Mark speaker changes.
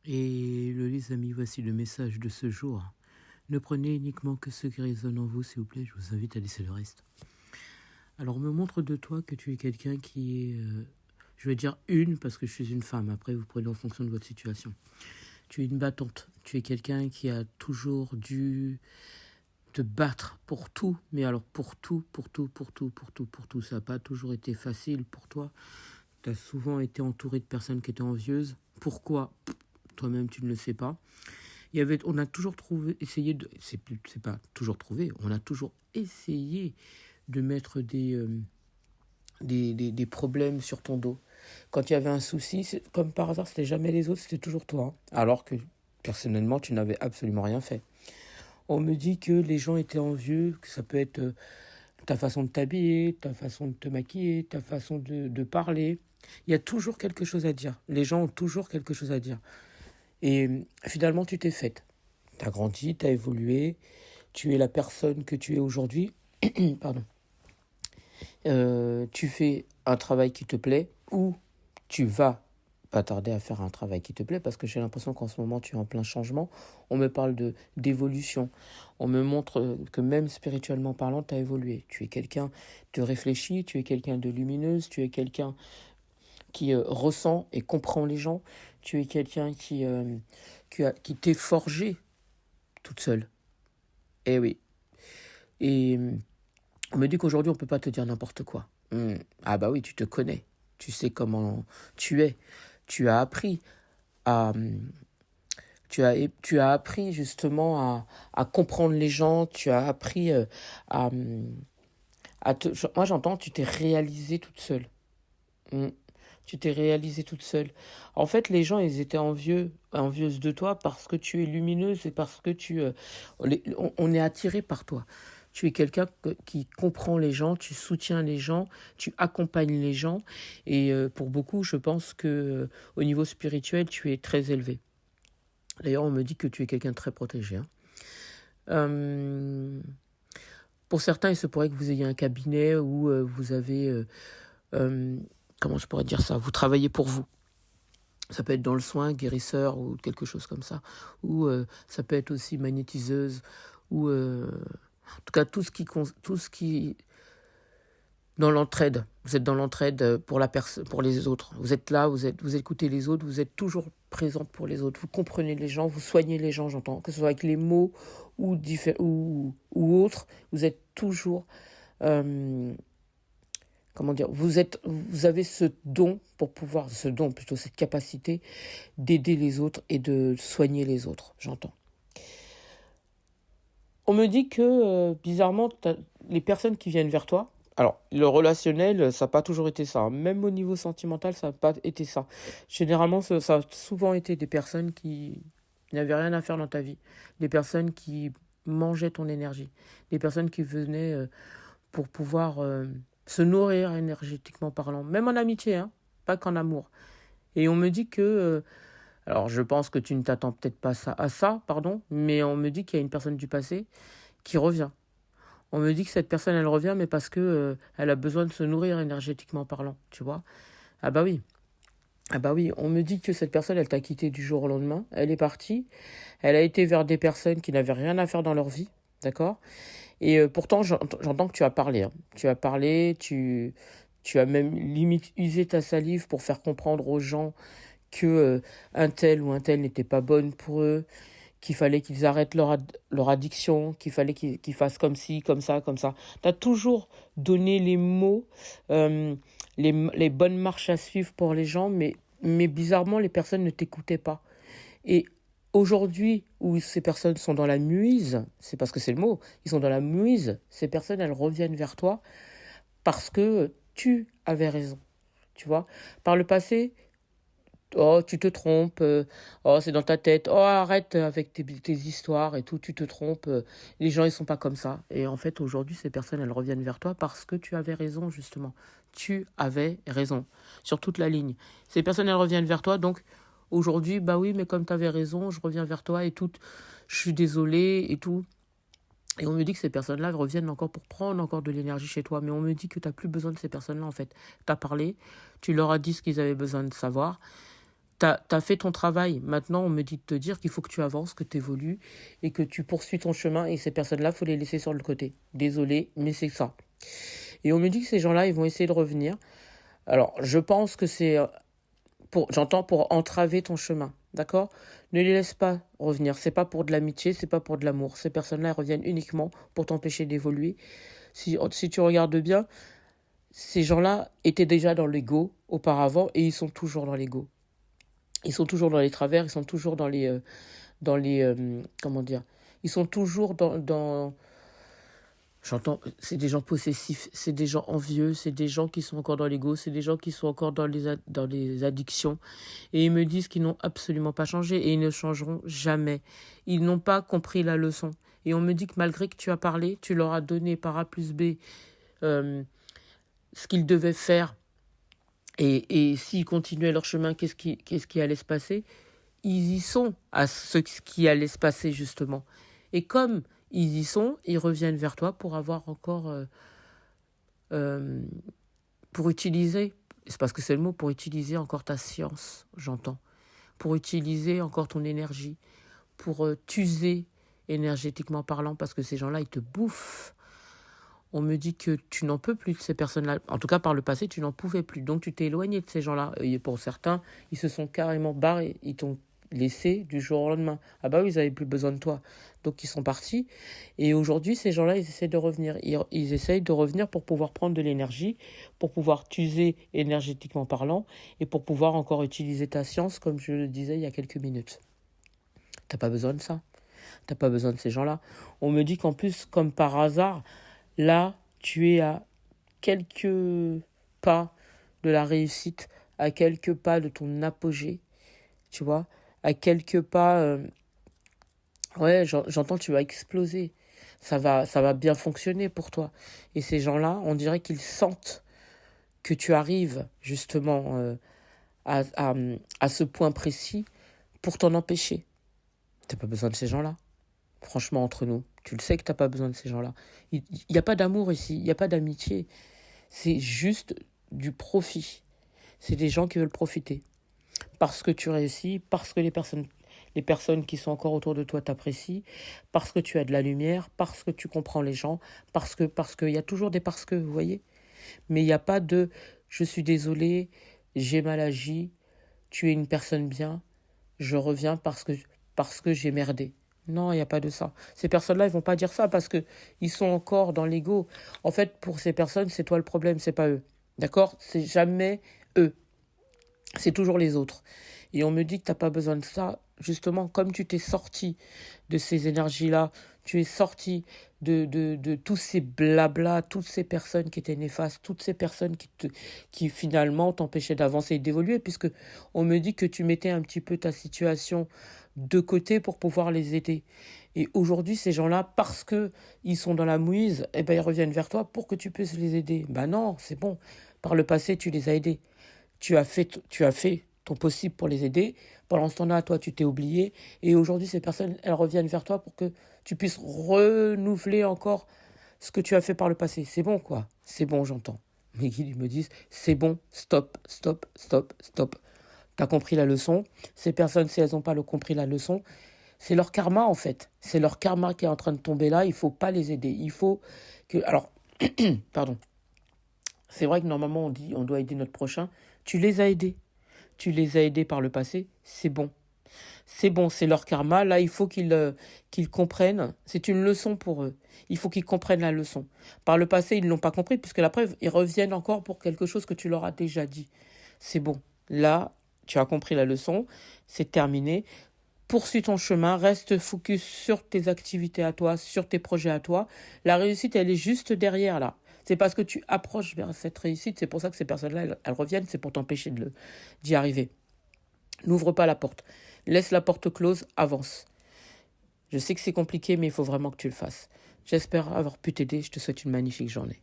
Speaker 1: Et les amis, voici le message de ce jour. Ne prenez uniquement que ce qui résonne en vous, s'il vous plaît, je vous invite à laisser le reste. Alors, me montre de toi que tu es quelqu'un qui est, je vais dire une, parce que je suis une femme, après vous prenez en fonction de votre situation. Tu es une battante, tu es quelqu'un qui a toujours dû te battre pour tout, mais alors pour tout, ça n'a pas toujours été facile pour toi. Tu as souvent été entouré de personnes qui étaient envieuses. Pourquoi ? Toi-même, tu ne le sais pas. On a toujours essayé de... C'est pas toujours trouvé, on a toujours essayé de mettre des problèmes sur ton dos. Quand il y avait un souci, comme par hasard, c'était jamais les autres, c'était toujours toi. Hein. Alors que, personnellement, tu n'avais absolument rien fait. On me dit que les gens étaient envieux, que ça peut être ta façon de t'habiller, ta façon de te maquiller, ta façon de parler. Il y a toujours quelque chose à dire. Les gens ont toujours quelque chose à dire. Et finalement, tu t'es faite. Tu as grandi, tu as évolué, tu es la personne que tu es aujourd'hui. Pardon. Tu fais un travail qui te plaît ou tu vas pas tarder à faire un travail qui te plaît parce que j'ai l'impression qu'en ce moment tu es en plein changement. On me parle d'évolution. On me montre que même spirituellement parlant, tu as évolué. Tu es quelqu'un de réfléchi, tu es quelqu'un de lumineuse, tu es quelqu'un qui ressent et comprend les gens. Tu es quelqu'un qui t'est forgé toute seule. Eh oui. Et on me dit qu'aujourd'hui, on ne peut pas te dire n'importe quoi. Ah bah oui, tu te connais. Tu sais comment tu es. Tu as appris à... Tu as appris justement à comprendre les gens. Tu as appris moi, j'entends, tu t'es réalisée toute seule. Tu t'es réalisée toute seule. En fait, les gens, ils étaient envieuses de toi parce que tu es lumineuse et parce que on est attiré par toi. Tu es quelqu'un qui comprend les gens, tu soutiens les gens, tu accompagnes les gens. Et pour beaucoup, je pense que au niveau spirituel, tu es très élevé. D'ailleurs, on me dit que tu es quelqu'un de très protégé. Pour certains, il se pourrait que vous ayez un cabinet où vous avez... comment je pourrais dire ça ? Vous travaillez pour vous. Ça peut être dans le soin, guérisseur ou quelque chose comme ça. Ou ça peut être aussi magnétiseuse. Ou en tout cas, tout ce qui dans l'entraide. Vous êtes dans l'entraide pour les autres. Vous êtes là, vous écoutez les autres, vous êtes toujours présente pour les autres. Vous comprenez les gens, vous soignez les gens, j'entends. Que ce soit avec les mots ou autres, vous êtes toujours... comment dire, vous avez cette capacité d'aider les autres et de soigner les autres, j'entends. On me dit que, bizarrement, les personnes qui viennent vers toi, alors, le relationnel, ça n'a pas toujours été ça. Même au niveau sentimental, ça n'a pas été ça. Généralement, ça a souvent été des personnes qui n'avaient rien à faire dans ta vie. Des personnes qui mangeaient ton énergie. Des personnes qui venaient pour pouvoir... se nourrir énergétiquement parlant, même en amitié, hein, pas qu'en amour. Et on me dit que, alors je pense que tu ne t'attends peut-être pas à ça, mais on me dit qu'il y a une personne du passé qui revient. On me dit que cette personne, elle revient, mais parce que elle a besoin de se nourrir énergétiquement parlant, tu vois. Ah bah oui, on me dit que cette personne, elle t'a quitté du jour au lendemain, elle est partie, elle a été vers des personnes qui n'avaient rien à faire dans leur vie, d'accord ? Et pourtant, j'entends que tu as parlé. Hein. Tu as parlé, tu as même limite usé ta salive pour faire comprendre aux gens que un tel ou un tel n'était pas bonne pour eux, qu'il fallait qu'ils arrêtent leur addiction, qu'il fallait qu'ils fassent comme ci, comme ça, comme ça. Tu as toujours donné les mots, les bonnes marches à suivre pour les gens, mais bizarrement, les personnes ne t'écoutaient pas. Et aujourd'hui, où ces personnes sont dans la muise, c'est parce que c'est le mot, ils sont dans la muise, ces personnes, elles reviennent vers toi parce que tu avais raison, tu vois. Par le passé, oh, tu te trompes, oh, c'est dans ta tête, oh, arrête avec tes histoires et tout, tu te trompes, les gens, ils sont pas comme ça. Et en fait, aujourd'hui, ces personnes, elles reviennent vers toi parce que tu avais raison, justement. Tu avais raison, sur toute la ligne. Ces personnes, elles reviennent vers toi, donc... Aujourd'hui, bah oui, mais comme tu avais raison, je reviens vers toi et tout, je suis désolée et tout. Et on me dit que ces personnes-là reviennent encore pour prendre encore de l'énergie chez toi. Mais on me dit que tu n'as plus besoin de ces personnes-là, en fait. Tu as parlé, tu leur as dit ce qu'ils avaient besoin de savoir. t'as fait ton travail. Maintenant, on me dit de te dire qu'il faut que tu avances, que tu évolues et que tu poursuis ton chemin. Et ces personnes-là, il faut les laisser sur le côté. Désolé, mais c'est ça. Et on me dit que ces gens-là, ils vont essayer de revenir. Alors, je pense que c'est j'entends pour entraver ton chemin, d'accord? Ne les laisse pas revenir. C'est pas pour de l'amitié, c'est pas pour de l'amour. Ces personnes-là, elles reviennent uniquement pour t'empêcher d'évoluer. Si tu regardes bien, ces gens-là étaient déjà dans l'ego auparavant et ils sont toujours dans l'ego. Ils sont toujours dans les travers, ils sont toujours comment dire? Ils sont toujours j'entends, c'est des gens possessifs, c'est des gens envieux, c'est des gens qui sont encore dans l'ego, c'est des gens qui sont encore dans les addictions. Et ils me disent qu'ils n'ont absolument pas changé et ils ne changeront jamais. Ils n'ont pas compris la leçon. Et on me dit que malgré que tu as parlé, tu leur as donné par A plus B ce qu'ils devaient faire. Et s'ils continuaient leur chemin, qu'est-ce qui allait se passer? Ils y sont à ce qui allait se passer justement. Et comme ils y sont, ils reviennent vers toi pour avoir encore, pour utiliser, c'est parce que c'est le mot, pour utiliser encore ta science, j'entends, pour utiliser encore ton énergie, pour t'user énergétiquement parlant, parce que ces gens-là, ils te bouffent. On me dit que tu n'en peux plus de ces personnes-là. En tout cas, par le passé, tu n'en pouvais plus. Donc, tu t'es éloigné de ces gens-là. Et pour certains, ils se sont carrément barrés. Ils t'ont laissé du jour au lendemain. Ah bah oui, ils n'avaient plus besoin de toi. Donc, ils sont partis. Et aujourd'hui, ces gens-là, ils essaient de revenir. Ils essayent de revenir pour pouvoir prendre de l'énergie, pour pouvoir t'user énergétiquement parlant, et pour pouvoir encore utiliser ta science, comme je le disais il y a quelques minutes. T'as pas besoin de ça. T'as pas besoin de ces gens-là. On me dit qu'en plus, comme par hasard, là, tu es à quelques pas de la réussite, à quelques pas de ton apogée, tu vois, à quelques pas, ouais, j'entends, tu vas exploser. Ça va bien fonctionner pour toi. Et ces gens-là, on dirait qu'ils sentent que tu arrives justement à ce point précis pour t'en empêcher. T'as pas besoin de ces gens-là. Franchement, entre nous, tu le sais que t'as pas besoin de ces gens-là. Il n'y a pas d'amour ici, il n'y a pas d'amitié. C'est juste du profit. C'est des gens qui veulent profiter. Parce que tu réussis, parce que les personnes qui sont encore autour de toi t'apprécient, parce que tu as de la lumière, parce que tu comprends les gens, parce que il y a toujours des parce que, vous voyez. Mais il n'y a pas de je suis désolé, j'ai mal agi, tu es une personne bien, je reviens parce que j'ai merdé. Non, il n'y a pas de ça. Ces personnes-là, ils vont pas dire ça parce que ils sont encore dans l'ego. En fait, pour ces personnes, c'est toi le problème, c'est pas eux. D'accord? C'est jamais eux. C'est toujours les autres. Et on me dit que t'as pas besoin de ça. Justement, comme tu t'es sorti de ces énergies-là, tu es sorti de tous ces blablas, toutes ces personnes qui étaient néfastes, toutes ces personnes qui finalement t'empêchaient d'avancer et d'évoluer, puisque on me dit que tu mettais un petit peu ta situation de côté pour pouvoir les aider. Et aujourd'hui, ces gens-là, parce que ils sont dans la mouise, eh ben, ils reviennent vers toi pour que tu puisses les aider. Ben non, c'est bon. Par le passé, tu les as aidés. Tu as fait ton possible pour les aider. Pendant ce temps-là, toi, tu t'es oublié. Et aujourd'hui, ces personnes, elles reviennent vers toi pour que tu puisses renouveler encore ce que tu as fait par le passé. C'est bon, quoi. C'est bon, j'entends. Mais ils me disent, c'est bon, stop, stop, stop, stop. T'as compris la leçon. Ces personnes, si elles n'ont pas compris la leçon, c'est leur karma, en fait. C'est leur karma qui est en train de tomber là. Il ne faut pas les aider. Il faut que... Alors, pardon. C'est vrai que normalement, on dit on doit aider notre prochain. Tu les as aidés. Tu les as aidés par le passé. C'est bon. C'est bon, c'est leur karma. Là, il faut qu'ils comprennent. C'est une leçon pour eux. Il faut qu'ils comprennent la leçon. Par le passé, ils ne l'ont pas compris, puisque la preuve, ils reviennent encore pour quelque chose que tu leur as déjà dit. C'est bon. Là, tu as compris la leçon. C'est terminé. Poursuis ton chemin. Reste focus sur tes activités à toi, sur tes projets à toi. La réussite, elle est juste derrière, là. C'est parce que tu approches vers cette réussite. C'est pour ça que ces personnes-là, elles reviennent. C'est pour t'empêcher d'y arriver. N'ouvre pas la porte. Laisse la porte close, avance. Je sais que c'est compliqué, mais il faut vraiment que tu le fasses. J'espère avoir pu t'aider. Je te souhaite une magnifique journée.